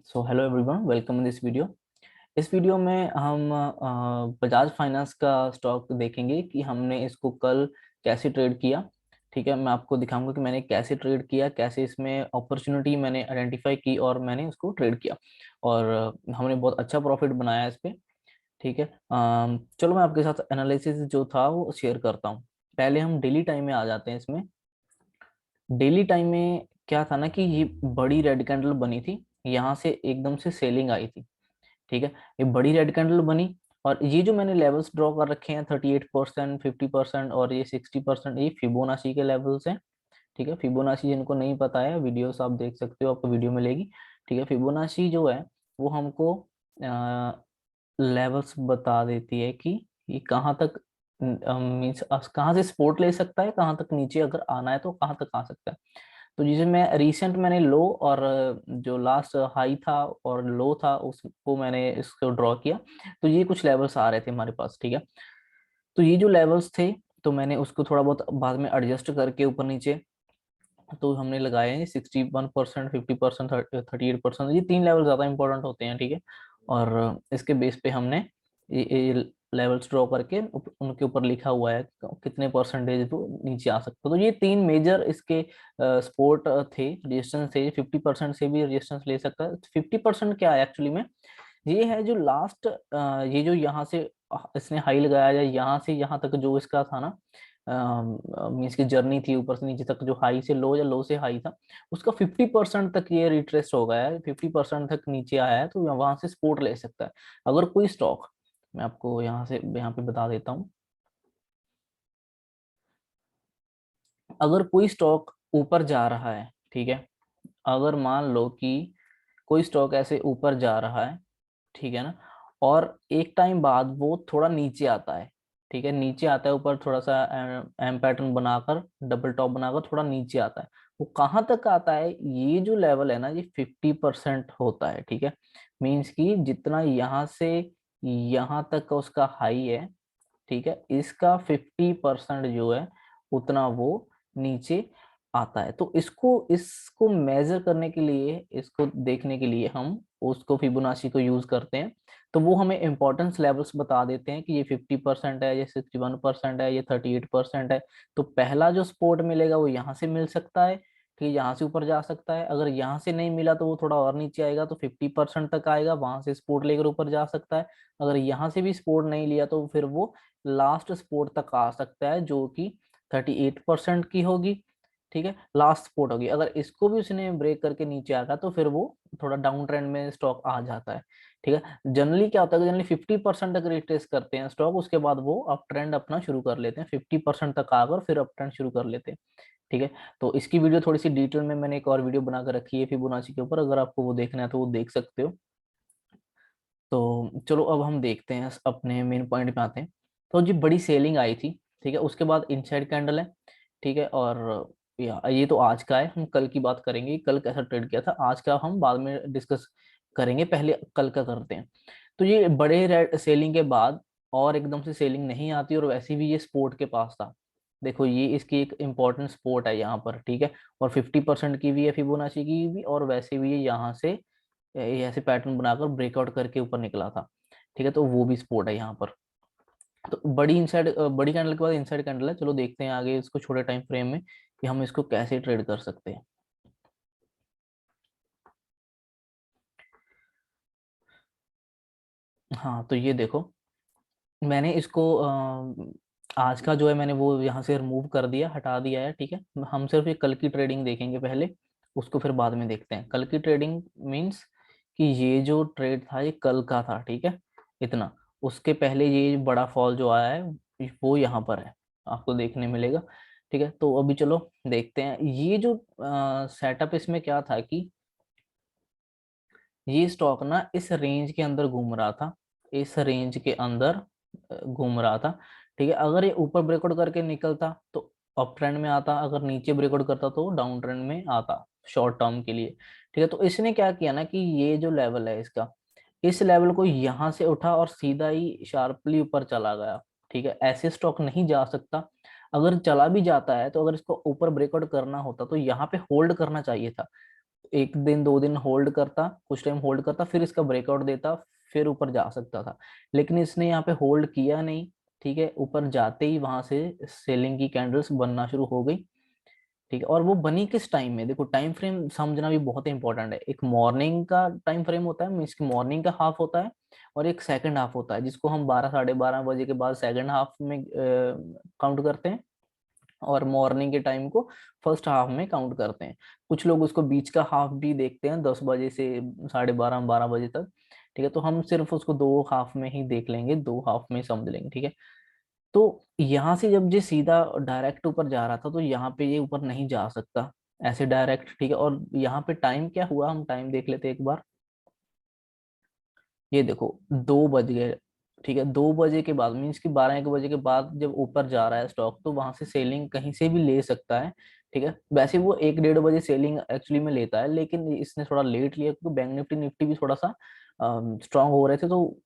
So hello everyone, welcome in this video. इस video में हम बजाज फाइनेंस का स्टॉक देखेंगे कि हमने इसको कल कैसे ट्रेड किया। ठीक है, मैं आपको दिखाऊंगा कि मैंने कैसे ट्रेड किया, कैसे इसमें अपॉर्चुनिटी मैंने आइडेंटिफाई की और मैंने उसको ट्रेड किया और हमने बहुत अच्छा प्रॉफिट बनाया इस पे। ठीक है, चलो मैं आपके साथ एनालिसिस जो था वो शेयर करता हूँ। पहले हम डेली टाइम में आ जाते हैं। इसमें डेली टाइम में क्या था ना कि ये बड़ी रेड कैंडल बनी थी, यहाँ से एकदम से सेलिंग आई थी। ठीक है, ये बड़ी रेड कैंडल बनी और ये जो मैंने लेवल्स ड्रॉ कर रखे हैं 38%, 50% और ये 60%, ये फिबोनाची के लेवल्स हैं। ठीक है, फिबोनाची जिनको नहीं पता है, वीडियोस आप देख सकते हो, आपको वीडियो मिलेगी। ठीक है, फिबोनाची जो है वो हमको लेवल्स बता देती है कि ये कहाँ तक मीन्स कहाँ से सपोर्ट ले सकता है, कहाँ तक नीचे अगर आना है तो कहाँ तक आ सकता है। तो जिसे मैंने लो और जो लास्ट हाई था और लो था उसको मैंने इसको ड्रॉ किया। तो ये कुछ लेवल्स आ रहे थे हमारे पास। ठीक है, तो ये जो लेवल्स थे तो मैंने उसको थोड़ा बहुत बाद में एडजस्ट करके ऊपर नीचे तो हमने लगाए हैं 61%, 50%, 38%। ये तीन लेवल ज्यादा इंपॉर्टेंट होते हैं। ठीक है, और इसके बेस पे हमने ये लेवल्स ड्रॉ करके उनके ऊपर लिखा हुआ है कितने परसेंटेज वो नीचे आ सकते। तो ये तीन मेजर इसके सपोर्ट थे, रेजिस्टेंस थे। 50% से भी रेजिस्टेंस ले सकता है। 50% क्या है एक्चुअली में, ये है जो लास्ट ये जो यहाँ से इसने हाई लगाया या यहाँ से यहाँ तक जो इसका था ना, मीन्स की जर्नी थी ऊपर से नीचे तक, जो हाई से लो या लो से हाई था, उसका 50% तक ये रिट्रेस हो गया है, 50% तक नीचे आया है। तो वहां से सपोर्ट ले सकता है अगर कोई स्टॉक। मैं आपको यहाँ पे बता देता हूँ। अगर कोई स्टॉक ऊपर जा रहा है, ठीक है, अगर मान लो कि कोई स्टॉक ऐसे ऊपर जा रहा है, ठीक है ना, और एक टाइम बाद वो थोड़ा नीचे आता है। ठीक है, नीचे आता है ऊपर थोड़ा सा एम पैटर्न बनाकर, डबल टॉप बनाकर थोड़ा नीचे आता है। वो कहाँ तक आता है, ये जो लेवल है ना, ये 50% होता है। ठीक है, मीन्स कि जितना यहाँ से यहाँ तक का उसका हाई है, ठीक है, इसका 50% जो है उतना वो नीचे आता है। तो इसको इसको मेजर करने के लिए, इसको देखने के लिए हम उसको फिबोनाची को यूज करते हैं। तो वो हमें इंपॉर्टेंस लेवल्स बता देते हैं कि ये 50% है, ये 61% है, ये 38% है। तो पहला जो सपोर्ट मिलेगा वो यहाँ से मिल सकता है, ठीक है, यहाँ से ऊपर जा सकता है। अगर यहाँ से नहीं मिला तो वो थोड़ा और नीचे आएगा, तो 50% तक आएगा, वहां से सपोर्ट लेकर ऊपर जा सकता है। अगर यहाँ से भी सपोर्ट नहीं लिया तो फिर वो लास्ट सपोर्ट तक आ सकता है, जो कि 38% की होगी। ठीक है, लास्ट सपोर्ट होगी। अगर इसको भी उसने ब्रेक करके नीचे आ गया तो फिर वो थोड़ा डाउन ट्रेंड में स्टॉक आ जाता है। ठीक है, जनरली क्या होता है, जनरली 50% तक रिट्रेस करते हैं स्टॉक, उसके बाद वो अप ट्रेंड अपना शुरू कर लेते हैं। 50% तक आकर फिर अप ट्रेंड शुरू कर लेते हैं। ठीक है, तो इसकी वीडियो थोड़ी सी डिटेल में मैंने एक और वीडियो बनाकर रखी है फिबोनाची के ऊपर, अगर आपको वो देखना है तो वो देख सकते हो। तो चलो अब हम देखते हैं, अपने मेन पॉइंट पे आते हैं। तो जी बड़ी सेलिंग आई थी, ठीक है, उसके बाद इनसाइड कैंडल है। ठीक है, और ये तो आज का है, हम कल की बात करेंगे कल कैसा ट्रेड किया था। आज का हम बाद में डिस्कस करेंगे, पहले कल का करते हैं। तो ये बड़े रेड सेलिंग के बाद और एकदम से सेलिंग नहीं आती, और वैसे भी ये सपोर्ट के पास था। देखो ये इसकी एक इम्पोर्टेंट सपोर्ट है यहाँ पर। ठीक है, और 50% की भी है फिबोनाची की भी, और वैसे भी ये यहाँ से ये ऐसे पैटर्न बनाकर ब्रेकआउट करके ऊपर निकला था। ठीक है, तो वो भी सपोर्ट है यहाँ पर। तो बड़ी कैंडल के बाद इनसाइड कैंडल है। चलो देखते हैं आगे इसको छोटे टाइम फ्रेम में कि हम इसको कैसे ट्रेड कर सकते हैं। हाँ, तो ये देखो, मैंने इसको आज का जो है मैंने वो यहाँ से रिमूव कर दिया, हटा दिया है। ठीक है, हम सिर्फ ये कल की ट्रेडिंग देखेंगे पहले, उसको फिर बाद में देखते हैं। कल की ट्रेडिंग मीन्स कि ये जो ट्रेड था ये कल का था। ठीक है, इतना, उसके पहले ये बड़ा फॉल जो आया है वो यहाँ पर है, आपको देखने मिलेगा। ठीक है, तो अभी चलो देखते हैं ये जो सेटअप इसमें क्या था कि ये स्टॉक ना इस रेंज के अंदर घूम रहा था, इस रेंज के अंदर घूम रहा था। ठीक है, अगर ये ऊपर ब्रेकआउट करके निकलता तो अप ट्रेंड में आता, अगर नीचे ब्रेकआउट करता तो डाउन ट्रेंड में आता शॉर्ट टर्म के लिए। ठीक है, तो इसने क्या किया ना कि ये जो लेवल है इसका, इस लेवल को यहाँ से उठा और सीधा ही शार्पली ऊपर चला गया। ठीक है, ऐसे स्टॉक नहीं जा सकता। अगर चला भी जाता है तो अगर इसको ऊपर ब्रेकआउट करना होता तो यहाँ पे होल्ड करना चाहिए था। एक दिन 2 दिन होल्ड करता, कुछ टाइम होल्ड करता, फिर इसका ब्रेकआउट देता, फिर ऊपर जा सकता था। लेकिन इसने यहाँ पे होल्ड किया नहीं, ठीक है। ऊपर जाते ही वहां से सेलिंग की कैंडल्स बनना शुरू हो गई, ठीक है। और वो बनी किस टाइम में, देखो टाइम फ्रेम समझना भी बहुत इंपॉर्टेंट है। एक मॉर्निंग का टाइम फ्रेम होता है, मीन्स की मॉर्निंग का हाफ होता है, और एक सेकंड हाफ होता है, जिसको हम 12 साढ़े 12 बजे के बाद सेकंड हाफ में काउंट करते हैं, और मॉर्निंग के टाइम को फर्स्ट हाफ में काउंट करते हैं। कुछ लोग उसको बीच का हाफ भी देखते हैं, 10 बजे से साढ़े 12 12 बजे तक, ठीक है। तो हम सिर्फ उसको दो हाफ में ही देख लेंगे, दो हाफ में समझ लेंगे, ठीक है। तो यहाँ से जब ये सीधा डायरेक्ट ऊपर जा रहा था, तो यहाँ पे ये ऊपर नहीं जा सकता ऐसे डायरेक्ट, ठीक है। और यहाँ पे टाइम क्या हुआ, हम टाइम देख लेते हैं एक बार। ये देखो 2 बज गए, ठीक है। 2 बजे के बाद मीन्स कि 12 1 बजे के बाद जब ऊपर जा रहा है स्टॉक, तो वहां से सेलिंग कहीं से भी ले सकता है, ठीक है। वैसे वो 1 1:30 बजे सेलिंग एक्चुअली में लेता है, लेकिन इसने थोड़ा लेट लिया, क्योंकि बैंक निफ्टी निफ्टी भी थोड़ा सा स्ट्रांग हो रहे थे। तो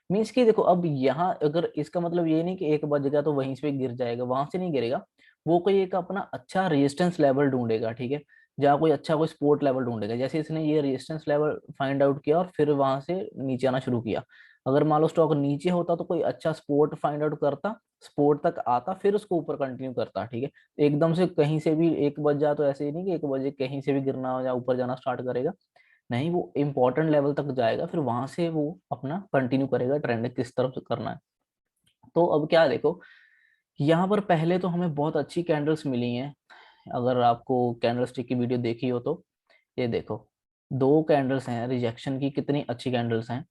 मीन्स कि देखो, अब यहाँ अगर इसका मतलब ये नहीं कि 1 बज गया तो वहीं से गिर जाएगा, वहां से नहीं गिरेगा। वो कोई एक अपना अच्छा रेजिस्टेंस लेवल ढूंढेगा, ठीक है। जहाँ कोई अच्छा कोई सपोर्ट लेवल ढूंढेगा, जैसे इसने ये रेजिस्टेंस लेवल फाइंड आउट किया और फिर वहां से नीचे आना शुरू किया। अगर मान लो स्टॉक नीचे होता तो कोई अच्छा सपोर्ट फाइंड आउट करता, सपोर्ट तक आता, फिर उसको ऊपर कंटिन्यू करता, ठीक है। एकदम से कहीं से भी 1 बज जाए तो ऐसे ही नहीं कि 1 बजे कहीं से भी गिरना हो या ऊपर जाना स्टार्ट करेगा, नहीं। वो इंपॉर्टेंट लेवल तक जाएगा, फिर वहां से वो अपना कंटिन्यू करेगा ट्रेंड किस तरफ से करना है। तो अब क्या देखो, यहाँ पर पहले तो हमें बहुत अच्छी कैंडल्स मिली हैं। अगर आपको कैंडल स्टिक की वीडियो देखी हो तो ये देखो, दो कैंडल्स हैं रिजेक्शन की, कितनी अच्छी कैंडल्स हैं,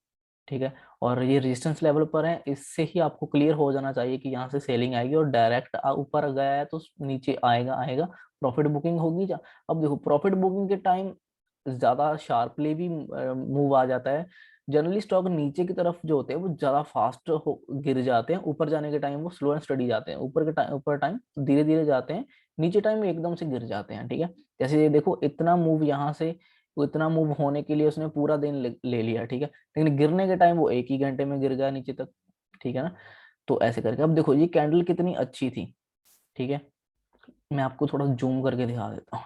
ठीक है। और ये रेजिस्टेंस लेवल पर है, इससे ही आपको क्लियर हो जाना चाहिए कि यहाँ से सेलिंग आएगी, और डायरेक्ट ऊपर गया है तो नीचे आएगा आएगा, प्रॉफिट बुकिंग होगी। अब देखो प्रॉफिट बुकिंग के टाइम ज्यादा शार्पली भी मूव आ जाता है। जनरली स्टॉक नीचे की तरफ जो होते हैं वो ज्यादा फास्ट गिर जाते हैं, ऊपर जाने के टाइम वो स्लो एंड स्टडी जाते हैं, ऊपर के टाइम ऊपर टाइम धीरे धीरे जाते हैं, नीचे टाइम एकदम से गिर जाते हैं, ठीक है। जैसे ये देखो, इतना मूव यहाँ से, वो इतना मूव होने के लिए उसने पूरा दिन ले लिया, ठीक है। लेकिन गिरने के टाइम वो एक ही घंटे में गिर गया नीचे तक, ठीक है ना। तो ऐसे करके अब देखो ये कैंडल कितनी अच्छी थी, ठीक है। मैं आपको थोड़ा जूम करके दिखा देता हूँ।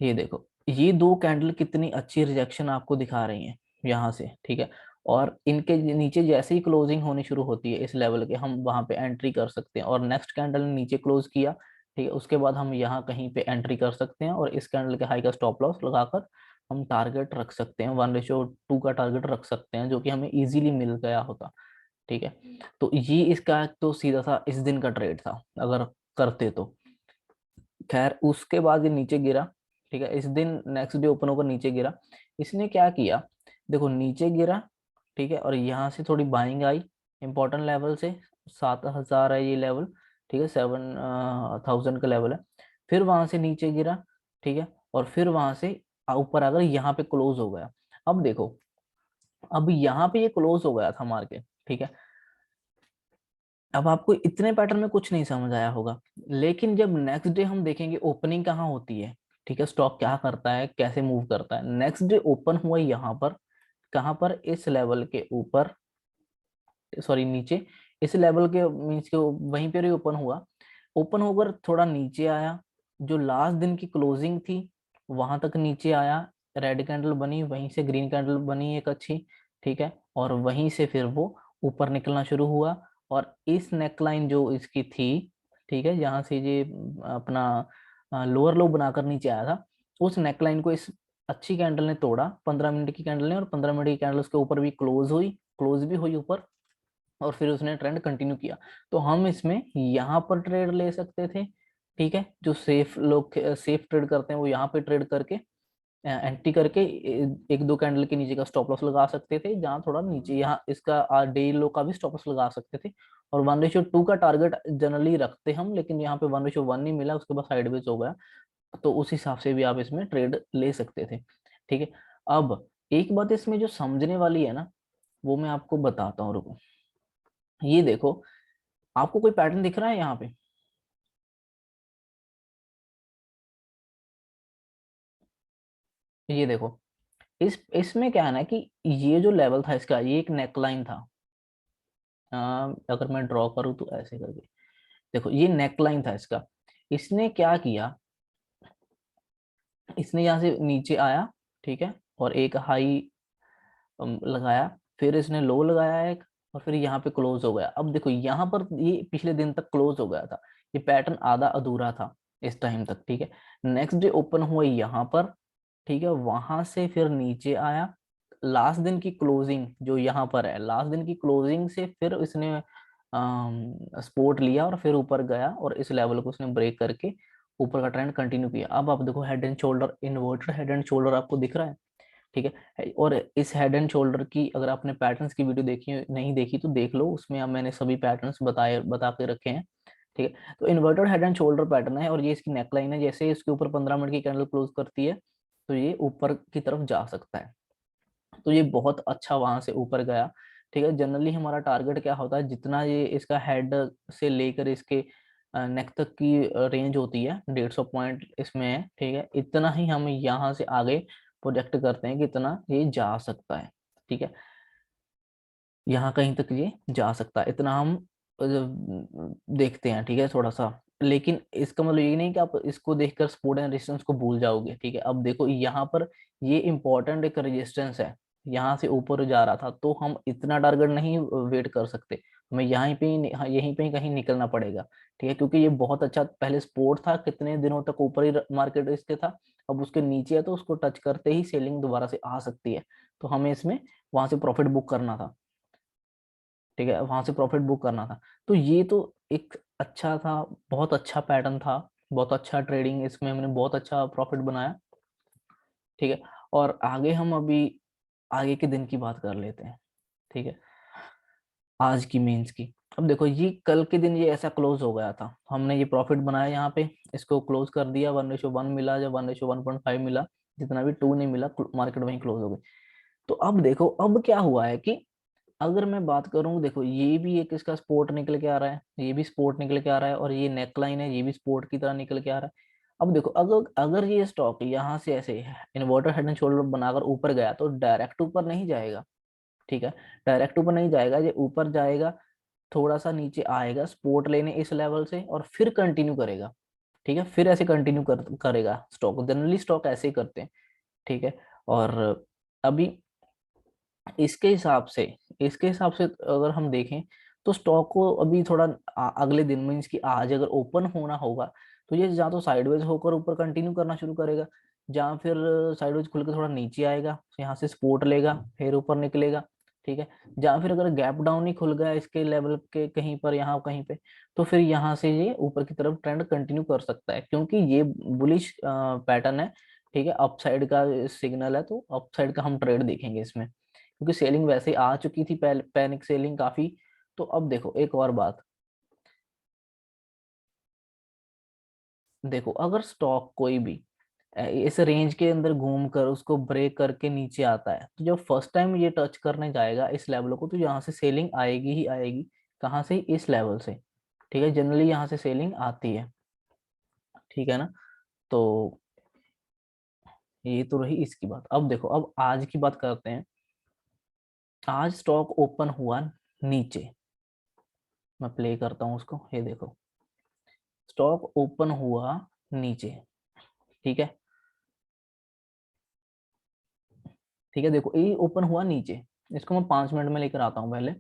ये देखो, ये दो कैंडल कितनी अच्छी रिजेक्शन आपको दिखा रही हैं यहाँ से, ठीक है। और इनके नीचे जैसे ही क्लोजिंग होनी शुरू होती है इस लेवल के, हम वहां पे एंट्री कर सकते हैं। और नेक्स्ट कैंडल ने नीचे क्लोज किया, ठीक है, उसके बाद हम यहाँ कहीं पे एंट्री कर सकते हैं, और इस कैंडल के हाई का स्टॉप लॉस लगाकर हम टारगेट रख सकते हैं, 1:2 का टारगेट रख सकते हैं, जो कि हमें इजीली मिल गया होता, ठीक है। तो ये इसका तो सीधा सा इस दिन का ट्रेड था अगर करते तो। खैर उसके बाद ये नीचे गिरा, ठीक है। इस दिन नेक्स्ट डे ओपन होकर नीचे गिरा। इसने क्या किया, देखो नीचे गिरा, ठीक है, और यहाँ से थोड़ी बाइंग आई इंपॉर्टेंट लेवल से, 7,000 है ये लेवल, ठीक है, 7,000 का लेवल है। फिर वहां से नीचे गिरा, ठीक है, और फिर वहां से ऊपर आकर यहाँ पे क्लोज हो गया। अब देखो, अब यहाँ पे ये क्लोज हो गया था मार्केट, ठीक है। अब आपको इतने पैटर्न में कुछ नहीं समझ आया होगा, लेकिन जब नेक्स्ट डे हम देखेंगे ओपनिंग कहाँ होती है, ठीक है, स्टॉक क्या करता है, कैसे मूव करता है। नेक्स्ट डे ओपन हुआ यहाँ पर, कहाँ पर, इस लेवल के ऊपर, सॉरी नीचे, इस लेवल के मीन्स के वहीं पर ही ओपन हुआ। ओपन होकर थोड़ा नीचे आया, जो लास्ट दिन की क्लोजिंग थी वहां तक नीचे आया, रेड कैंडल बनी, वहीं से ग्रीन कैंडल बनी एक अच्छी, ठीक है। और वहीं से फिर वो ऊपर निकलना शुरू हुआ, और इस नेकलाइन जो इसकी थी, ठीक है, जहां से ये अपना लोअर लो बनाकर नीचे आया था, उस नेकलाइन को इस अच्छी कैंडल ने तोड़ा, 15 मिनट की कैंडल ने, और 15 मिनट की कैंडल उसके ऊपर भी क्लोज हुई, क्लोज भी हुई ऊपर, और फिर उसने ट्रेंड कंटिन्यू किया। तो हम इसमें यहाँ पर ट्रेड ले सकते थे, ठीक है। जो सेफ लोग सेफ ट्रेड करते हैं वो यहाँ पे ट्रेड करके एंट्री करके एक दो कैंडल के नीचे का स्टॉप लॉस लगा सकते थे, जहाँ थोड़ा नीचे, यहाँ इसका डे लो का भी स्टॉप लॉस लगा सकते थे। और 1:2 का टारगेट जनरली रखते हम, लेकिन यहाँ पे 1:1 नहीं मिला, उसके बाद साइडवेज हो गया, तो उस हिसाब से भी आप इसमें ट्रेड ले सकते थे, ठीक है। अब एक बात इसमें जो समझने वाली है ना, वो मैं आपको बताता हूँ, रुको। ये देखो, आपको कोई पैटर्न दिख रहा है यहाँ पे, ये देखो, इस इसमें क्या है ना कि ये जो लेवल था इसका, ये एक नेकलाइन था। अगर मैं ड्रॉ करूँ तो ऐसे करके देखो, ये नेकलाइन था इसका। इसने क्या किया, इसने यहाँ से नीचे आया, ठीक है, और एक हाई लगाया, फिर इसने लो लगाया एक, और फिर यहाँ पे क्लोज हो गया। अब देखो यहाँ पर ये पिछले दिन तक क्लोज हो गया था, ये पैटर्न आधा अधूरा था इस टाइम तक, ठीक है। नेक्स्ट डे ओपन हुआ यहाँ पर, ठीक है, वहां से फिर नीचे आया, लास्ट दिन की क्लोजिंग जो यहाँ पर है, लास्ट दिन की क्लोजिंग से फिर इसने सपोर्ट लिया और फिर ऊपर गया, और इस लेवल को उसने ब्रेक करके ऊपर का ट्रेंड कंटिन्यू किया। अब आप देखो head and shoulder, inverted head and shoulder आपको दिख रहा है, ठीक है। और इस हेड एंड शोल्डर की अगर आपने पैटर्न्स की वीडियो देखी नहीं देखी तो देख लो, उसमें अब मैंने सभी पैटर्न्स बता के रखे हैं, ठीक है। तो inverted head and shoulder pattern है, और ये इसकी नेकलाइन है, जैसे इसके ऊपर 15 मिनट की कैंडल क्लोज करती है तो ये ऊपर की तरफ जा सकता है। तो ये बहुत अच्छा वहां से ऊपर गया, ठीक है। जनरली हमारा टारगेट क्या होता है, जितना ये इसका हेड से लेकर इसके नेक तक की रेंज होती है, 150 पॉइंट इसमें है, ठीक है, इतना ही हम यहाँ से आगे प्रोजेक्ट करते हैं कि इतना ये जा सकता है, ठीक है, यहाँ कहीं तक ये जा सकता है, इतना हम देखते हैं, ठीक है, थोड़ा सा। लेकिन इसका मतलब ये नहीं कि आप इसको देखकर सपोर्ट एंड रेजिस्टेंस को भूल जाओगे, ठीक है। अब देखो यहाँ पर ये इंपॉर्टेंट एक रेजिस्टेंस है, यहाँ से ऊपर जा रहा था, तो हम इतना टारगेट नहीं वेट कर सकते, हमें यहीं पे ही यहीं पे ही कहीं निकलना पड़ेगा, ठीक है, क्योंकि ये बहुत अच्छा पहले सपोर्ट था, कितने दिनों तक ऊपर ही मार्केट इसके था, अब उसके नीचे है, तो उसको टच करते ही सेलिंग दोबारा से आ सकती है, तो हमें इसमें वहां से प्रॉफिट बुक करना था, ठीक है, वहां से प्रॉफिट बुक करना था। तो ये तो एक अच्छा था, बहुत अच्छा पैटर्न था, बहुत अच्छा ट्रेडिंग, इसमें हमने बहुत अच्छा प्रॉफिट बनाया, ठीक है। और आगे हम अभी आगे के दिन की बात कर लेते हैं, ठीक है, आज की मेंस की। अब देखो ये कल के दिन ये ऐसा क्लोज हो गया था, हमने ये प्रॉफिट बनाया यहाँ पे, इसको क्लोज कर दिया, 1:1 मिला या 1:1.5 मिला, जितना भी 2 नहीं मिला, मार्केट वहीं क्लोज हो गई। तो अब देखो अब क्या हुआ है कि अगर मैं बात करूं, देखो ये भी एक इसका स्पोर्ट निकल के आ रहा है, ये भी स्पोर्ट निकल के आ रहा है, और ये नेकलाइन है, ये भी स्पोर्ट की तरह निकल के आ रहा है। अब देखो अगर अगर ये स्टॉक यहाँ से ऐसे इन्वर्टर हेड एंड शोल्डर बनाकर ऊपर गया तो डायरेक्ट ऊपर नहीं जाएगा, ठीक है, डायरेक्ट ऊपर नहीं जाएगा, ये ऊपर जाएगा, थोड़ा सा नीचे आएगा सपोर्ट लेने इस लेवल से, और फिर कंटिन्यू करेगा, ठीक है, फिर ऐसे कंटिन्यू करेगा स्टॉक, जनरली स्टॉक ऐसे ही करते हैं, ठीक है। और अभी इसके हिसाब से इसके हिसाब से अगर हम देखें तो स्टॉक को अभी थोड़ा अगले दिन में, इसकी आज अगर ओपन होना होगा तो ये या तो साइडवेज होकर ऊपर कंटिन्यू करना शुरू करेगा, या फिर साइडवेज खुल के थोड़ा नीचे आएगा, यहाँ से सपोर्ट लेगा, फिर ऊपर निकलेगा, ठीक है। या फिर अगर गैप डाउन ही खुल गया इसके लेवल के कहीं पर, यहाँ कहीं पे, तो फिर यहाँ से ये ऊपर की तरफ ट्रेंड कंटिन्यू कर सकता है, क्योंकि ये बुलिश पैटर्न है, ठीक है, अपसाइड का सिग्नल है, तो अपसाइड का हम ट्रेड देखेंगे इसमें, क्योंकि सेलिंग वैसे ही आ चुकी थी, पैनिक सेलिंग काफी। तो अब देखो एक और बात, देखो अगर स्टॉक कोई भी इस रेंज के अंदर घूम कर उसको ब्रेक करके नीचे आता है, तो जब फर्स्ट टाइम ये टच करने जाएगा इस लेवल को, तो यहाँ से सेलिंग आएगी ही आएगी, कहाँ से, इस लेवल से, ठीक है, जनरली यहाँ से सेलिंग आती है, ठीक है ना। तो ये तो रही इसकी बात। अब देखो अब आज की बात करते हैं। आज स्टॉक ओपन हुआ नीचे, मैं प्ले करता हूँ उसको, ये देखो स्टॉक ओपन हुआ नीचे, ठीक है, ठीक है, देखो ये ओपन हुआ नीचे, इसको मैं 5 मिनट में लेकर आता हूँ पहले,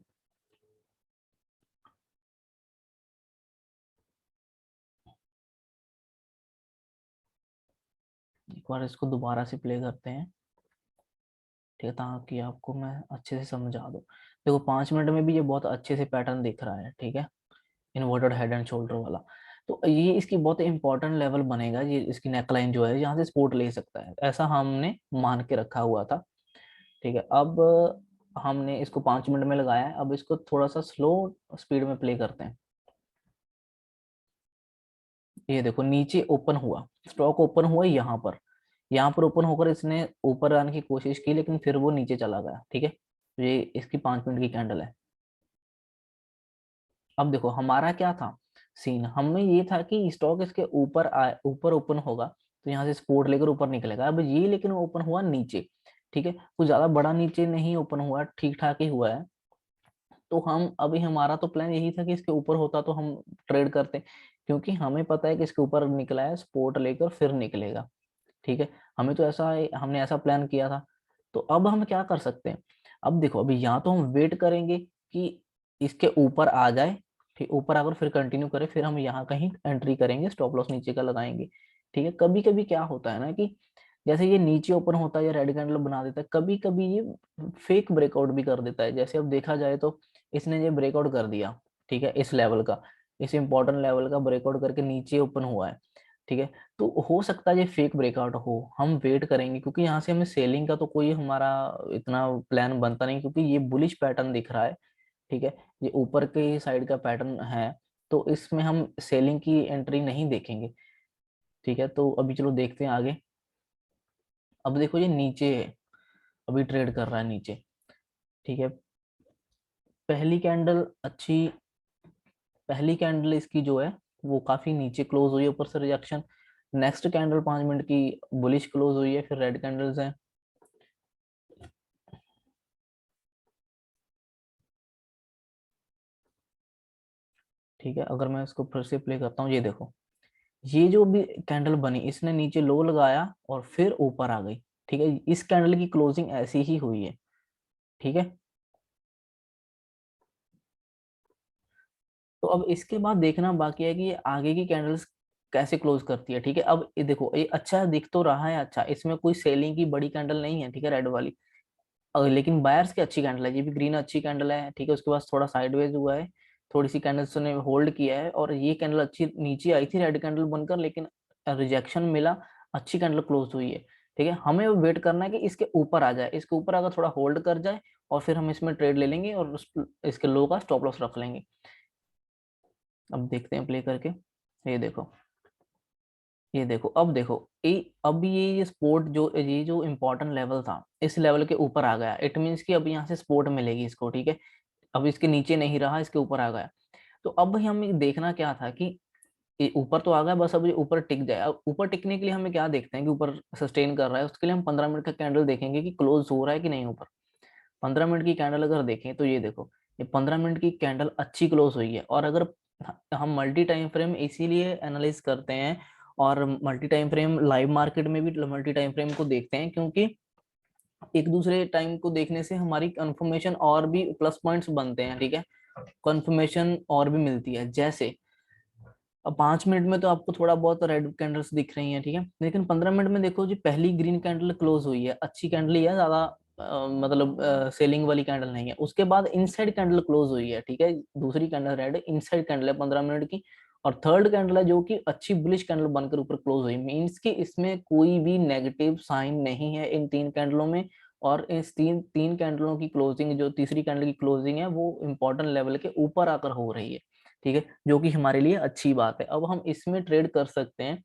एक बार इसको दोबारा से प्ले करते हैं, ठीक है, ताकि आपको मैं अच्छे से समझा दूँ। देखो 5 मिनट में भी ये बहुत अच्छे से पैटर्न दिख रहा है, ठीक है, इन्वर्टेड हेड एंड शोल्डर वाला। तो ये इसकी बहुत इंपॉर्टेंट लेवल बनेगा, ये इसकी नेकलाइन जो है यहाँ से सपोर्ट ले सकता है, ऐसा हमने मान के रखा हुआ था, ठीक है। अब हमने इसको 5 मिनट में लगाया है, अब इसको थोड़ा सा स्लो स्पीड में प्ले करते हैं। ये देखो नीचे ओपन हुआ, स्टॉक ओपन हुआ यहाँ पर ओपन होकर इसने ऊपर आने की कोशिश की, लेकिन फिर वो नीचे चला गया, ठीक है, तो ये इसकी 5 मिनट की कैंडल है। अब देखो हमारा क्या था सीन, हमें ये था कि स्टॉक इसके ऊपर ऊपर ओपन होगा तो यहाँ से सपोर्ट लेकर ऊपर निकलेगा, अब ये लेकिन ओपन हुआ नीचे, ठीक है, कुछ ज्यादा बड़ा नीचे नहीं ओपन हुआ, ठीक ठाक ही हुआ है। तो हम अभी हमारा तो प्लान यही था कि इसके ऊपर होता तो हम ट्रेड करते, क्योंकि हमें पता है कि इसके ऊपर निकला है, सपोर्ट लेकर फिर निकलेगा, ठीक है, हमें तो ऐसा हमने ऐसा प्लान किया था। तो अब हम क्या कर सकते हैं, अब देखो अभी यहाँ तो हम वेट करेंगे कि इसके ऊपर आ जाए, ठीक, ऊपर आकर फिर कंटिन्यू करें, फिर हम यहाँ कहीं एंट्री करेंगे, स्टॉप लॉस नीचे का लगाएंगे। ठीक है, कभी कभी क्या होता है ना कि जैसे ये नीचे ओपन होता है या रेड कैंडल बना देता है, कभी कभी ये फेक ब्रेकआउट भी कर देता है। जैसे अब देखा जाए तो इसने ये ब्रेकआउट कर दिया, ठीक है, इस लेवल का, इस इंपॉर्टेंट लेवल का ब्रेकआउट करके नीचे ओपन हुआ है। ठीक है, तो हो सकता है ये फेक ब्रेकआउट हो, हम वेट करेंगे, क्योंकि यहाँ से हमें सेलिंग का तो कोई हमारा इतना प्लान बनता नहीं, क्योंकि ये बुलिश पैटर्न दिख रहा है। ठीक है, ये ऊपर के साइड का पैटर्न है, तो इसमें हम सेलिंग की एंट्री नहीं देखेंगे। ठीक है, तो अभी चलो देखते हैं आगे। अब देखो ये नीचे है, अभी ट्रेड कर रहा है नीचे। ठीक है, पहली कैंडल अच्छी, पहली कैंडल इसकी जो है वो काफी नीचे क्लोज हुई है, ऊपर से रिजेक्शन। नेक्स्ट कैंडल 5 मिनट की बुलिश क्लोज हुई है, फिर रेड कैंडल्स हैं। ठीक है, अगर मैं इसको फिर से प्ले करता हूँ, ये देखो, ये जो भी कैंडल बनी, इसने नीचे लो लगाया और फिर ऊपर आ गई। ठीक है, इस कैंडल की क्लोजिंग ऐसी ही हुई है। ठीक है, तो अब इसके बाद देखना बाकी है कि ये आगे की कैंडल्स कैसे क्लोज करती है। ठीक है, अब ये देखो, ये अच्छा दिख तो रहा है, अच्छा, इसमें कोई सेलिंग की बड़ी कैंडल नहीं है, ठीक है, रेड वाली। लेकिन बायर्स की अच्छी कैंडल है, ये भी ग्रीन अच्छी कैंडल है। ठीक है, उसके बाद थोड़ा साइडवेज हुआ है, थोड़ी सी कैंडल्स ने होल्ड किया है, और ये कैंडल अच्छी नीचे आई थी रेड कैंडल बनकर, लेकिन रिजेक्शन मिला, अच्छी कैंडल क्लोज हुई है। ठीक है, हमें वेट करना है कि इसके ऊपर आ जाए, इसके ऊपर अगर थोड़ा होल्ड कर जाए और फिर हम इसमें ट्रेड ले लेंगे और इसके लो का स्टॉप लॉस रख लेंगे। अब देखते हैं प्ले करके, ये देखो, ये देखो, अब देखो, अब ये सपोर्ट जो, ये जो इम्पोर्टेंट लेवल था, इस लेवल के ऊपर आ गया, इट मीन्स कि अब यहाँ से सपोर्ट मिलेगी इसको। ठीक है, अब इसके नीचे नहीं रहा, इसके ऊपर आ गया। तो अब हमें देखना क्या था कि ये ऊपर तो आ गया, बस अब ये ऊपर टिक जाए। अब ऊपर टिकने के लिए हमें क्या देखते हैं कि ऊपर सस्टेन कर रहा है, उसके लिए हम 15 मिनट का कैंडल देखेंगे कि क्लोज हो रहा है कि नहीं ऊपर। 15 मिनट की कैंडल अगर देखें तो ये देखो, ये 15 मिनट की कैंडल अच्छी क्लोज हुई है। और अगर हम मल्टी टाइम फ्रेम इसीलिए एनालाइज करते हैं, और multi time frame live market में भी मल्टी टाइम फ्रेम को देखते हैं, क्योंकि एक दूसरे टाइम को देखने से हमारी कंफर्मेशन और भी प्लस पॉइंट्स बनते हैं। ठीक है, कंफर्मेशन और भी मिलती है। जैसे अब 5 मिनट में तो आपको थोड़ा बहुत रेड कैंडल्स दिख रही हैं, ठीक है, लेकिन 15 मिनट में देखो जी, पहली ग्रीन कैंडल क्लोज हुई है, अच्छी कैंडल ही है, ज्यादा मतलब सेलिंग वाली कैंडल नहीं है। उसके बाद इनसाइड कैंडल क्लोज हुई है, ठीक है, दूसरी कैंडल रेड इनसाइड कैंडल है 15 मिनट की। और थर्ड कैंडल है जो कि अच्छी बुलिश कैंडल बनकर ऊपर क्लोज हुई, मीन्स कि इसमें कोई भी नेगेटिव साइन नहीं है इन तीन कैंडलों में। और इस तीन तीन कैंडलों की क्लोजिंग, जो तीसरी कैंडल की क्लोजिंग है, वो इंपॉर्टेंट लेवल के ऊपर आकर हो रही है। ठीक है, जो कि हमारे लिए अच्छी बात है, अब हम इसमें ट्रेड कर सकते हैं।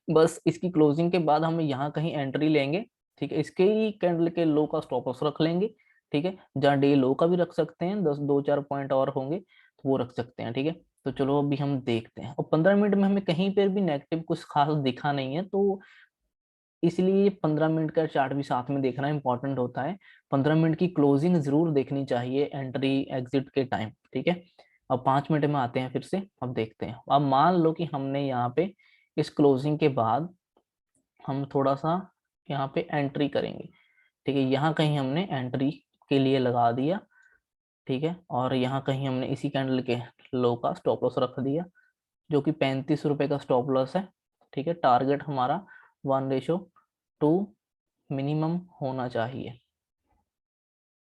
बस इसकी क्लोजिंग के बाद हम यहाँ कहीं एंट्री लेंगे। ठीक है, इसके ही कैंडल के लो का स्टॉप लॉस रख लेंगे। ठीक है, जहाँ डे लो का भी रख सकते हैं, 10 2 4 पॉइंट और होंगे तो वो रख सकते हैं। ठीक है, तो चलो अभी हम देखते हैं, और 15 मिनट में हमें कहीं पर भी नेगेटिव कुछ खास दिखा नहीं है, तो इसलिए 15 मिनट का चार्ट भी साथ में देखना इंपॉर्टेंट होता है। 15 मिनट की क्लोजिंग जरूर देखनी चाहिए एंट्री एग्जिट के टाइम। ठीक है, अब 5 मिनट में आते हैं फिर से, अब देखते हैं। अब मान लो कि हमने यहाँ पे इस क्लोजिंग के बाद हम थोड़ा सा यहाँ पे एंट्री करेंगे। ठीक है, यहाँ कहीं हमने एंट्री के लिए लगा दिया। ठीक है, और यहाँ कहीं हमने इसी कैंडल के लो का स्टॉप लॉस रख दिया, जो कि 35 रुपए का स्टॉप लॉस है। ठीक है, टारगेट हमारा 1:2 मिनिमम होना चाहिए।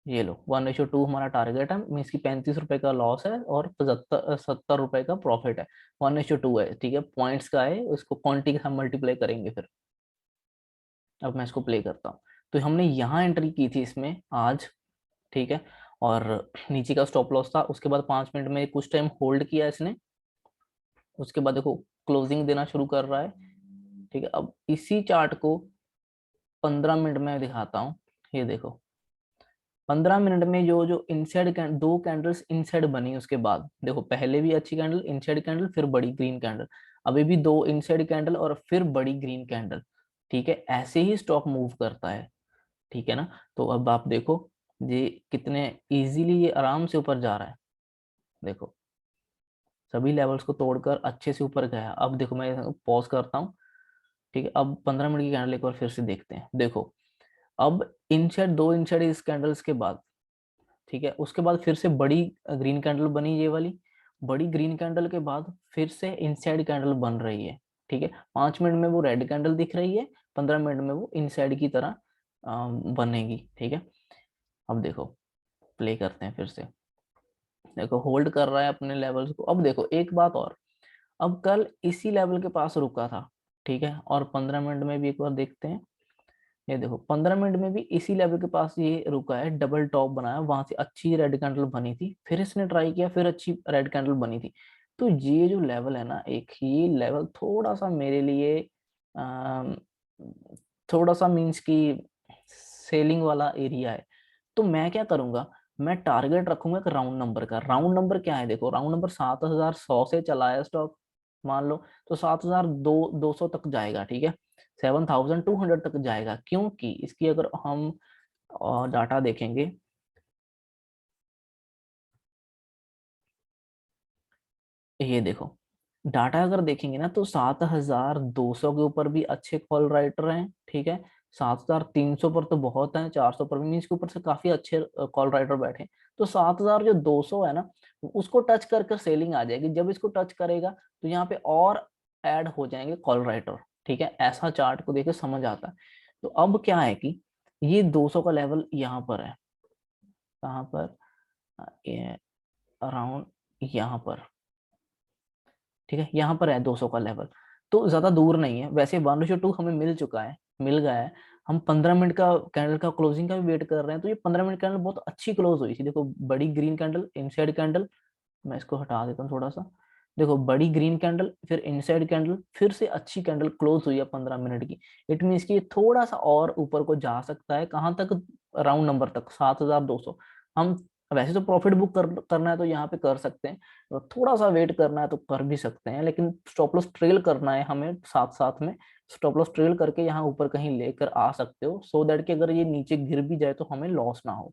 ये लो, 1:2 हमारा टारगेट है, मीन्स की 35 रुपए का लॉस है और 70 रुपए का प्रॉफिट है। 1:2 है, ठीक है, पॉइंट्स का है, उसको क्वांटिटी के साथ मल्टीप्लाई करेंगे फिर। अब मैं इसको प्ले करता हूँ। तो हमने यहाँ एंट्री की थी इसमें आज। ठीक है, और नीचे का स्टॉप लॉस था, उसके बाद 5 मिनट में कुछ टाइम होल्ड किया इसने, उसके बाद देखो क्लोजिंग देना शुरू कर रहा है। ठीक है, अब इसी चार्ट को 15 मिनट में दिखाता हूँ। ये देखो, 15 मिनट में जो जो इनसाइड दो कैंडल्स इनसाइड बनी, उसके बाद देखो पहले भी अच्छी कैंडल, इनसाइड कैंडल, फिर बड़ी ग्रीन कैंडल, अभी भी दो इनसाइड कैंडल और फिर बड़ी ग्रीन कैंडल। ठीक है, ऐसे ही स्टॉक मूव करता है। ठीक है ना, तो अब आप देखो ये कितने इजीली ये आराम से ऊपर जा रहा है। देखो सभी लेवल्स को तोड़कर अच्छे से ऊपर गया। अब देखो मैं पॉज करता हूँ, ठीक है, अब 15 मिनट की कैंडल एक बार फिर से देखते हैं। देखो अब इनसाइड, 2 इनसाइड इस कैंडल्स के बाद, ठीक है, उसके बाद फिर से बड़ी ग्रीन कैंडल बनी ये वाली, बड़ी ग्रीन कैंडल के बाद फिर से इनसाइड कैंडल बन रही है। ठीक है, 5 मिनट में वो रेड कैंडल दिख रही है, 15 मिनट में वो इनसाइड की तरह बनेगी। ठीक है, अब देखो प्ले करते हैं फिर से। देखो होल्ड कर रहा है अपने लेवल्स को। अब देखो एक बात और, अब कल इसी लेवल के पास रुका था, ठीक है, और 15 मिनट में भी एक बार देखते हैं। ये देखो 15 मिनट में भी इसी लेवल के पास ये रुका है, डबल टॉप बनाया, वहां से अच्छी रेड कैंडल बनी थी, फिर इसने ट्राई किया, फिर अच्छी रेड कैंडल बनी थी। तो ये जो लेवल है ना, एक ये लेवल थोड़ा सा मेरे लिए अम, थोड़ा सा मीन्स की सेलिंग वाला एरिया है। तो मैं क्या करूंगा, मैं टारगेट रखूंगा एक राउंड नंबर का। राउंड नंबर क्या है, देखो राउंड नंबर 7100 से चला है स्टॉक, मान लो, तो 7200 तक जाएगा। ठीक है, 7200 तक जाएगा, क्योंकि इसकी अगर हम डाटा देखेंगे, ये देखो डाटा अगर देखेंगे ना, तो 7200 के ऊपर भी अच्छे कॉल राइटर हैं। ठीक है, 7300 पर तो बहुत है, 400 पर भी, मीन्स के ऊपर से काफी अच्छे कॉल राइटर बैठे हैं। तो 7000 जो 200 है ना, उसको टच करके सेलिंग आ जाएगी। जब इसको टच करेगा तो यहाँ पे और ऐड हो जाएंगे कॉल राइटर। ठीक है, ऐसा चार्ट को देखे समझ आता है। तो अब क्या है कि ये 200 का लेवल यहाँ पर है, कहाँ पर, अराउंड यहाँ पर। ठीक है, यहाँ पर है 200 का लेवल, तो ज्यादा दूर नहीं है। वैसे 1:2 हमें मिल चुका है, मिल गया है। हम 15 मिनट का कैंडल का क्लोजिंग का भी वेट कर रहे हैं। तो ये 15 मिनट कैंडल बहुत अच्छी क्लोज हुई थी। देखो बड़ी ग्रीन कैंडल, इनसाइड कैंडल, मैं इसको हटा देता हूँ थोड़ा सा। देखो बड़ी ग्रीन कैंडल, फिर इनसाइड कैंडल, फिर से अच्छी कैंडल क्लोज हुई है 15 मिनट की। इट मीन्स कि थोड़ा सा और ऊपर को जा सकता है, कहाँ तक, राउंड नंबर तक 7200। हम वैसे तो प्रॉफिट बुक करना है तो यहाँ पे कर सकते हैं, और थोड़ा सा वेट करना है तो कर भी सकते हैं, लेकिन स्टॉप लॉस ट्रेल करना है हमें साथ साथ में। स्टॉप लॉस ट्रेल करके यहाँ ऊपर कहीं लेकर आ सकते हो, सो दैट कि अगर ये नीचे गिर भी जाए तो हमें लॉस ना हो।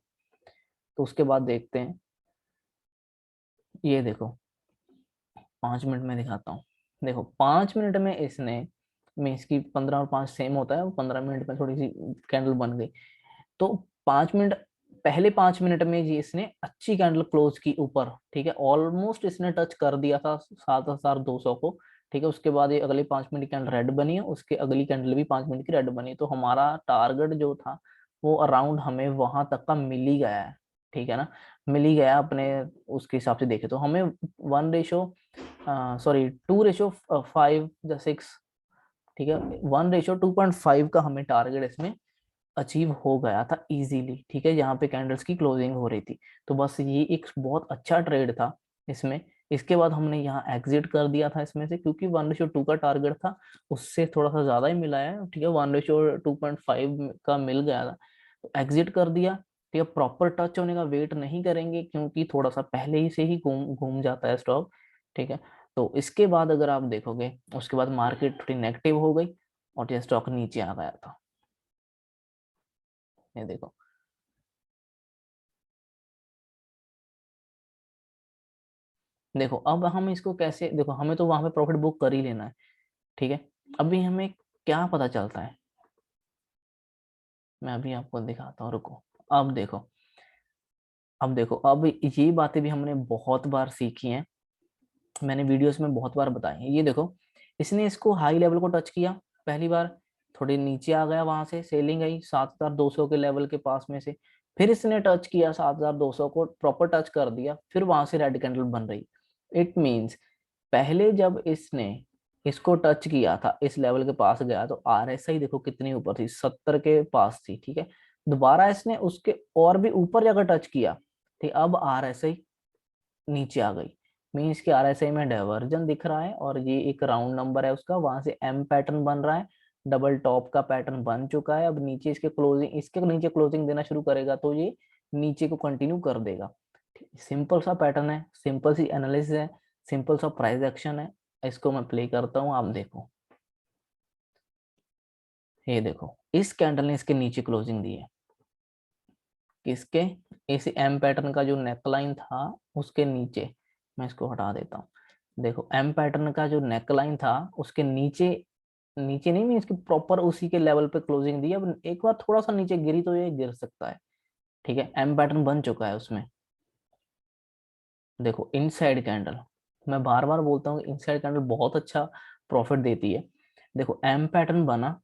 तो उसके बाद देखते हैं, ये देखो 5 मिनट में दिखाता हूँ। देखो 5 मिनट में इसने, मीन्स की 15 और 5 सेम होता है, वो 15 मिनट में थोड़ी सी कैंडल बन गई। तो 5 मिनट, पहले 5 मिनट में जी इसने अच्छी कैंडल क्लोज की ऊपर। ठीक है, ऑलमोस्ट इसने टच कर दिया था 7200 को। ठीक है, उसके बाद ये अगले 5 मिनट की कैंडल रेड बनी है, उसके अगली कैंडल भी 5 मिनट की रेड बनी। तो हमारा टारगेट जो था वो अराउंड हमें वहां तक का मिल ही गया है। ठीक है ना, मिल ही गया अपने। उसके हिसाब से देखे तो हमें 2:5 या 6, ठीक है, 1:2.5 का हमें टारगेट इसमें अचीव हो गया था इजीली। ठीक है, यहाँ पे कैंडल्स की क्लोजिंग हो रही थी। तो बस ये एक बहुत अच्छा ट्रेड था इसमें। इसके बाद हमने यहाँ एग्जिट कर दिया था इसमें से, क्योंकि 1:2 का टारगेट था, उससे थोड़ा सा ज्यादा ही मिला है। ठीक है, 1:2.5 का मिल गया था, तो एग्जिट कर दिया। ठीक है, प्रॉपर टच होने का वेट नहीं करेंगे, क्योंकि थोड़ा सा पहले ही से ही घूम घूम जाता है स्टॉक। ठीक है, तो इसके बाद अगर आप देखोगे, उसके बाद मार्केट थोड़ी नेगेटिव हो गई और ये स्टॉक नीचे आ गया था। ये देखो, देखो अब हम इसको कैसे, देखो हमें तो वहां पे प्रॉफिट बुक कर ही लेना है। ठीक है, अभी हमें क्या पता चलता है, मैं अभी आपको दिखाता हूँ, रुको। अब देखो, अब देखो, अब ये बातें भी हमने बहुत बार सीखी हैं, मैंने वीडियोस में बहुत बार बताई हैं। ये देखो, इसने इसको हाई लेवल को टच किया पहली बार, थोड़ी नीचे आ गया, वहां से सेलिंग आई 7200 के लेवल के पास में से। फिर इसने टच किया 7200 को, प्रॉपर टच कर दिया, फिर वहां से रेड कैंडल बन रही। इट मीन्स पहले जब इसने इसको टच किया था, इस लेवल के पास गया, तो आरएसआई देखो कितनी ऊपर थी, 70 के पास थी। ठीक है, दोबारा इसने उसके और भी ऊपर जाकर टच किया, ठीक, अब आरएसआई नीचे आ गई। मीन्स कि आरएसआई में डाइवर्जन दिख रहा है, और ये एक राउंड नंबर है उसका, वहां से एम पैटर्न बन रहा है, डबल टॉप का पैटर्न बन चुका है। अब नीचे इसके क्लोजिंग, इसके नीचे क्लोजिंग देना शुरू करेगा तो ये नीचे को कंटिन्यू कर देगा। सिंपल सा पैटर्न है, सिंपल सी एनालिसिस है, सिंपल सा प्राइस एक्शन है। इसको मैं प्ले करता हूँ, आप देखो। ये देखो इस कैंडल ने इसके नीचे क्लोजिंग दी है, किसके, इस एम पैटर्न का जो नेकलाइन था उसके नीचे। मैं इसको हटा देता हूँ। देखो एम पैटर्न का जो नेकलाइन था उसके नीचे नीचे नहीं, मैं इसकी प्रॉपर उसी के लेवल पे क्लोजिंग दी। अब एक बार थोड़ा सा नीचे गिरी तो ये गिर सकता है, ठीक है। एम पैटर्न बन चुका है उसमें। देखो इनसाइड कैंडल, मैं बार बार बोलता हूँ इनसाइड कैंडल बहुत अच्छा प्रॉफिट देती है। देखो एम पैटर्न बना,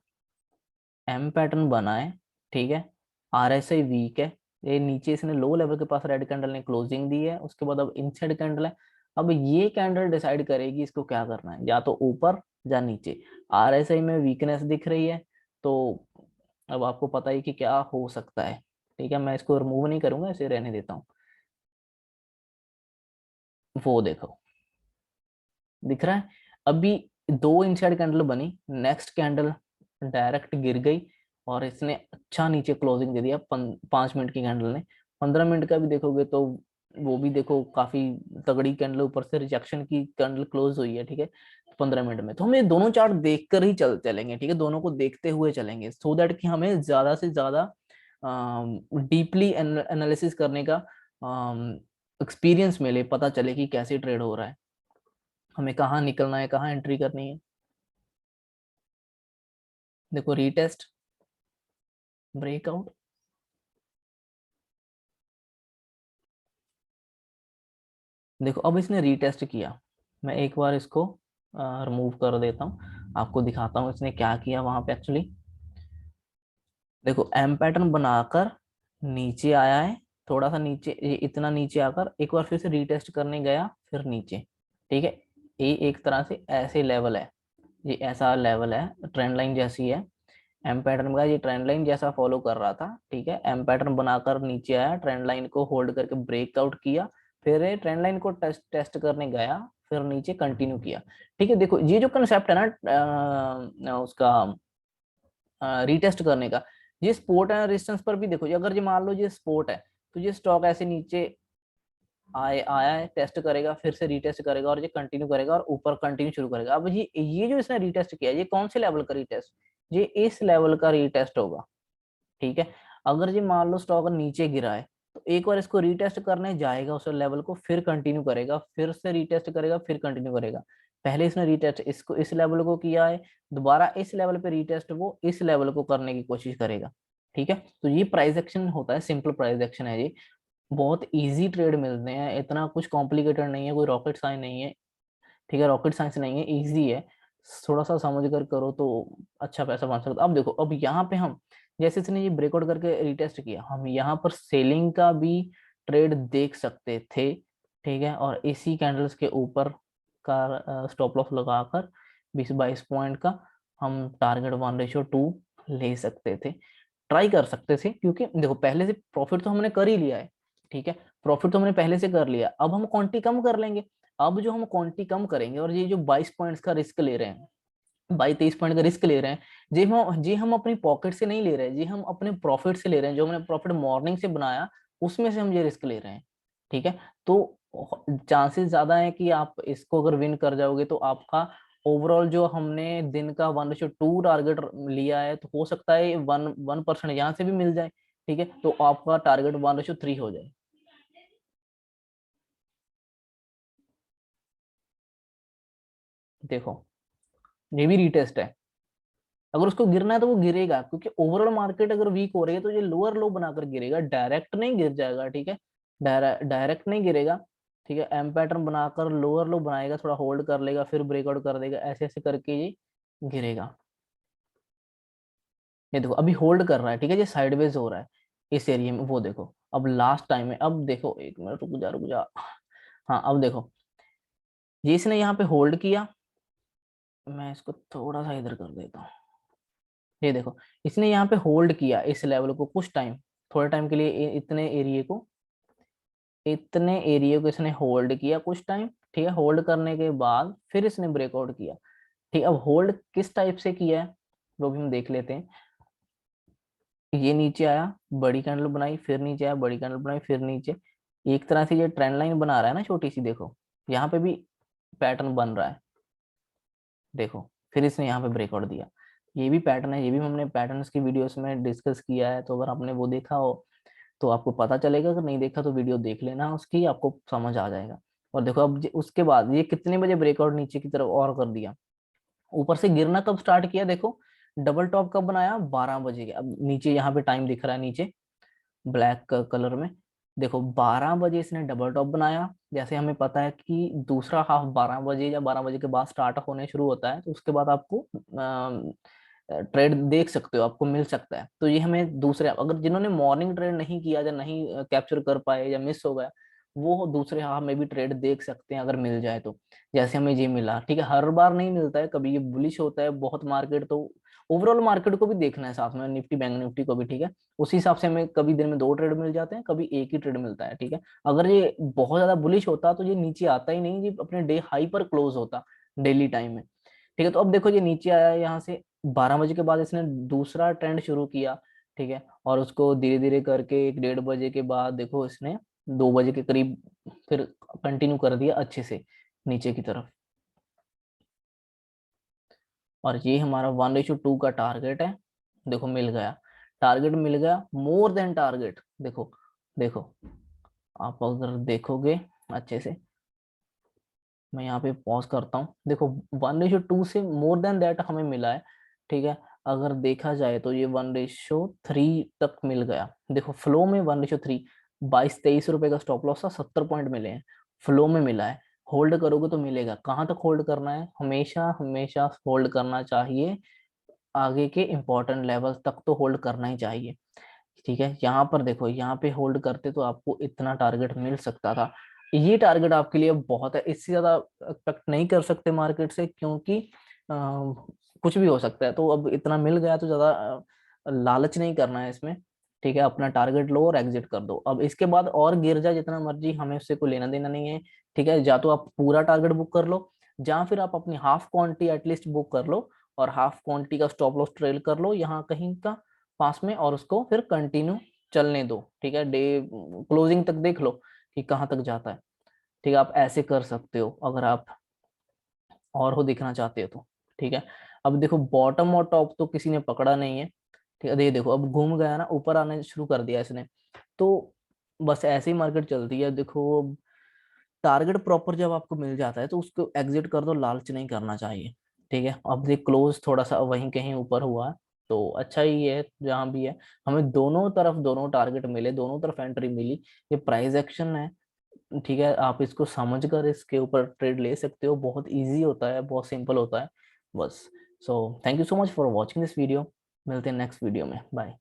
एम पैटर्न बना है, ठीक है। आरएसआई वीक है, ये नीचे इसने लो लेवल के पास रेड कैंडल ने क्लोजिंग दी है, उसके बाद अब इनसाइड कैंडल है। अब ये कैंडल डिसाइड करेगी इसको क्या करना है, या तो ऊपर या नीचे। आरएसआई में वीकनेस दिख रही है, तो अब आपको पता ही कि क्या हो सकता है, ठीक है। मैं इसको रिमूव नहीं करूंगा, इसे रहने देता हूँ। वो देखो दिख रहा है। अभी दो इनसाइड कैंडल बनी, नेक्स्ट कैंडल डायरेक्ट गिर गई और इसने अच्छा नीचे क्लोजिंग दे दिया। 5 मिनट की कैंडल ने। 15 मिनट का भी देखोगे तो वो भी देखो काफी तगड़ी कैंडल, ऊपर से रिजेक्शन की कैंडल क्लोज हुई है, ठीक है। 15 मिनट में तो हम ये दोनों चार्ट देखकर ही चलेंगे, ठीक है। दोनों को देखते हुए चलेंगे, सो दैट कि हमें ज्यादा से ज्यादा डीपली एनालिसिस करने का एक्सपीरियंस मिले, पता चले कि कैसे ट्रेड हो रहा है, हमें कहाँ निकलना है, कहाँ एंट्री करनी है। देखो रीटेस्ट, ब्रेकआउट, देखो अब इसने रीटेस्ट किया। मैं एक बार इसको रिमूव कर देता हूँ, आपको दिखाता हूँ इसने क्या किया वहां पे एक्चुअली। देखो एम पैटर्न बनाकर नीचे आया है, थोड़ा सा नीचे, ये इतना नीचे आकर एक बार फिर से रीटेस्ट करने गया, फिर नीचे, ठीक है। ये एक तरह से ऐसे लेवल है, ये ऐसा लेवल है, ट्रेंड लाइन जैसी है। एम पैटर्न का ये ट्रेंड लाइन जैसा फॉलो कर रहा था, ठीक है। एम पैटर्न बनाकर नीचे आया, ट्रेंड लाइन को होल्ड करके ब्रेकआउट किया, फिर ये ट्रेंड लाइन को टेस्ट टेस्ट करने गया, फिर नीचे कंटिन्यू किया, ठीक है। देखो ये जो कंसेप्ट है ना उसका रीटेस्ट करने का, ये सपोर्ट एंड रेजिस्टेंस पर भी देखो, अगर ये मान लो ये सपोर्ट है, तो ये स्टॉक ऐसे नीचे आया है, टेस्ट करेगा, फिर से रीटेस्ट करेगा और ये कंटिन्यू करेगा और ऊपर कंटिन्यू शुरू करेगा। अब ये जो इसने रीटेस्ट किया, ये कौन से लेवल का रीटेस्ट, ये इस लेवल का रीटेस्ट होगा, ठीक है। अगर जी मान लो स्टॉक नीचे गिरा है, तो एक बार इसको रीटेस्ट करने जाएगा उस लेवल को, फिर कंटिन्यू करेगा, फिर से रीटेस्ट करेगा, फिर कंटिन्यू करेगा। पहले इसने रीटेस्ट इसको इस लेवल को किया है, दोबारा इस लेवल पे रीटेस्ट वो इस लेवल को करने की कोशिश करेगा, ठीक है। तो ये प्राइस एक्शन होता है, सिंपल प्राइस एक्शन है ये। बहुत इजी ट्रेड मिलते हैं, इतना कुछ कॉम्प्लिकेटेड नहीं है, कोई रॉकेट साइंस नहीं है, ठीक है। रॉकेट साइंस नहीं है, इजी है, थोड़ा सा समझ कर करो तो अच्छा पैसा बन सकता है। अब देखो, अब यहाँ पे हम जैसे इसने ये ब्रेकआउट करके रिटेस्ट किया, हम यहाँ पर सेलिंग का भी ट्रेड देख सकते थे, ठीक है। और इसी कैंडल्स के ऊपर का स्टॉप लॉस लगाकर 20-22 पॉइंट का हम टारगेट 1:2 ले सकते थे, ट्राई कर सकते थे, क्योंकि देखो पहले से प्रॉफिट तो हमने कर ही लिया है, ठीक है। प्रॉफिट तो हमने पहले से कर लिया, अब हम क्वांटिटी कम कर लेंगे। अब जो हम क्वांटिटी कम करेंगे और ये जो 22 पॉइंट्स का रिस्क ले रहे हैं, 22-23 पॉइंट का रिस्क ले रहे हैं, जी हम अपनी पॉकेट से नहीं ले रहे हैं, जी हम अपने प्रॉफिट से ले रहे हैं, जो हमने प्रॉफिट मॉर्निंग से बनाया उसमें से हम ये रिस्क ले रहे हैं, ठीक है। तो चांसेस ज्यादा है कि आप इसको अगर विन कर जाओगे तो आपका ओवरऑल जो हमने दिन का 1:2 टारगेट लिया है, तो हो सकता है 1% यहाँ से भी मिल जाए, ठीक है। तो आपका टारगेट 1:3 हो जाए। देखो ये भी रीटेस्ट है, अगर उसको गिरना है तो वो गिरेगा, क्योंकि ओवरऑल मार्केट अगर वीक हो रही है तो ये लोअर लो बनाकर गिरेगा, डायरेक्ट नहीं गिर जाएगा, ठीक है। डायरेक्ट नहीं गिरेगा, ठीक है। एम पैटर्न बनाकर लोअर लो बनाएगा, थोड़ा होल्ड कर लेगा, फिर ब्रेकआउट कर देगा, ऐसे ऐसे करके ये गिरेगा। ये देखो अभी होल्ड कर रहा है, ठीक है, ये साइडवेज हो रहा है इस एरिया में, वो देखो। अब लास्ट टाइम में, अब देखो एक मिनट रुक जा। हाँ अब देखो, ये इसने यहाँ पे होल्ड किया, मैं इसको थोड़ा सा इधर कर देता हूँ। ये देखो, इसने यहाँ पे होल्ड किया इस लेवल को कुछ टाइम, थोड़े टाइम के लिए, इतने एरिया को इसने होल्ड किया कुछ टाइम, ठीक है। होल्ड करने के बाद फिर इसने ब्रेकआउट किया, ठीक है। अब होल्ड किस टाइप से किया है वो भी हम देख लेते हैं। ये नीचे आया, बड़ी कैंडल बनाई, फिर नीचे आया, बड़ी कैंडल बनाई, फिर नीचे, एक तरह से ये ट्रेंड लाइन बना रहा है ना छोटी सी, देखो यहाँ पे भी पैटर्न बन रहा है, देखो। फिर इसने यहाँ पे ब्रेकआउट दिया, ये भी पैटर्न है, ये भी हमने पैटर्न्स की वीडियोस में डिस्कस किया है, तो अगर आपने वो देखा हो तो आपको पता चलेगा, अगर नहीं देखा तो वीडियो देख लेना उसकी, आपको समझ आ जाएगा। और देखो अब उसके बाद ये कितने बजे ब्रेकआउट नीचे की तरफ और कर दिया, ऊपर से गिरना कब स्टार्ट किया, देखो डबल टॉप कब बनाया, 12 बजे के। अब नीचे यहाँ पे टाइम दिख रहा है नीचे ब्लैक कलर में, देखो 12 बजे इसने डबल टॉप बनाया। जैसे हमें पता है कि दूसरा हाफ 12 बजे या 12 बजे के बाद स्टार्ट होने शुरू होता है, तो उसके बाद आपको ट्रेड देख सकते हो, आपको मिल सकता है। तो ये हमें दूसरे, अगर जिन्होंने मॉर्निंग ट्रेड नहीं किया या नहीं कैप्चर कर पाए या मिस हो गया, वो दूसरे हाफ में भी ट्रेड देख सकते हैं अगर मिल जाए तो। जैसे हमें ये मिला, ठीक है, हर बार नहीं मिलता है, कभी ये बुलिश होता है बहुत मार्केट, तो ओवरऑल मार्केट को भी देखना है साथ में, निफ्टी बैंक निफ्टी को भी, ठीक है। उसी हिसाब से हमें कभी दिन में 2 ट्रेड मिल जाते हैं, कभी एक ही ट्रेड मिलता है, ठीक है। अगर ये बहुत ज्यादा बुलिश होता तो ये नीचे आता ही नहीं, ये अपने डे हाई पर क्लोज होता डेली टाइम में, ठीक है। तो अब देखो ये नीचे आया है, यहाँ से 12 बजे के बाद इसने दूसरा ट्रेंड शुरू किया, ठीक है। और उसको धीरे धीरे करके 1 1:30 बजे के बाद देखो इसने 2 बजे के करीब फिर कंटिन्यू कर दिया अच्छे से नीचे की तरफ। और ये हमारा 1:2 का टारगेट है, देखो मिल गया, टारगेट मिल गया, मोर देन टारगेट। देखो देखो, आप अगर देखोगे अच्छे से, मैं यहाँ पे पॉज करता हूँ, देखो 1:2 से मोर देन दैट हमें मिला है, ठीक है। अगर देखा जाए तो ये 1:3 तक मिल गया। देखो फ्लो में 1:3, 22-23 रुपए का स्टॉप लॉस था, 70 पॉइंट मिले हैं, फ्लो में मिला है। होल्ड करोगे तो मिलेगा, कहाँ तक होल्ड करना है, हमेशा हमेशा होल्ड करना चाहिए, आगे के इंपॉर्टेंट लेवल तक तो होल्ड करना ही चाहिए, ठीक है। यहाँ पर देखो, यहाँ पे होल्ड करते तो आपको इतना टारगेट मिल सकता था, ये टारगेट आपके लिए बहुत है, इससे ज्यादा एक्सपेक्ट नहीं कर सकते मार्केट से, क्योंकि कुछ भी हो सकता है। तो अब इतना मिल गया तो ज्यादा लालच नहीं करना है इसमें, ठीक है। अपना टारगेट लो और एग्जिट कर दो। अब इसके बाद और गिर जाए जितना मर्जी, हमें उससे कोई लेना देना नहीं है, ठीक है। या तो आप पूरा टारगेट बुक कर लो, या फिर आप अपनी हाफ क्वांटिटी एटलीस्ट बुक कर लो, और हाफ क्वांटिटी का स्टॉप लॉस ट्रेल कर लो यहाँ कहीं का पास में, और उसको फिर कंटिन्यू चलने दो, ठीक है। डे क्लोजिंग तक देख लो कि कहाँ तक जाता है, ठीक है। आप ऐसे कर सकते हो अगर आप और हो दिखना चाहते हो तो, ठीक है। अब देखो बॉटम और टॉप तो किसी ने पकड़ा नहीं है, ठीक है। ये देखो अब घूम गया ना, ऊपर आने शुरू कर दिया इसने, तो बस ऐसे ही मार्केट चलती है। देखो टारगेट प्रॉपर जब आपको मिल जाता है तो उसको एग्जिट कर दो, लालच नहीं करना चाहिए, ठीक है। अब देख क्लोज थोड़ा सा वहीं कहीं ऊपर हुआ है, तो अच्छा ही है जहां भी है, हमें दोनों तरफ दोनों टारगेट मिले, दोनों तरफ एंट्री मिली। ये प्राइस एक्शन है, ठीक है, आप इसको समझ कर इसके ऊपर ट्रेड ले सकते हो, बहुत इजी होता है, बहुत सिंपल होता है बस। So thank you so much for watching this video, मिलते हैं नेक्स्ट वीडियो में, बाय।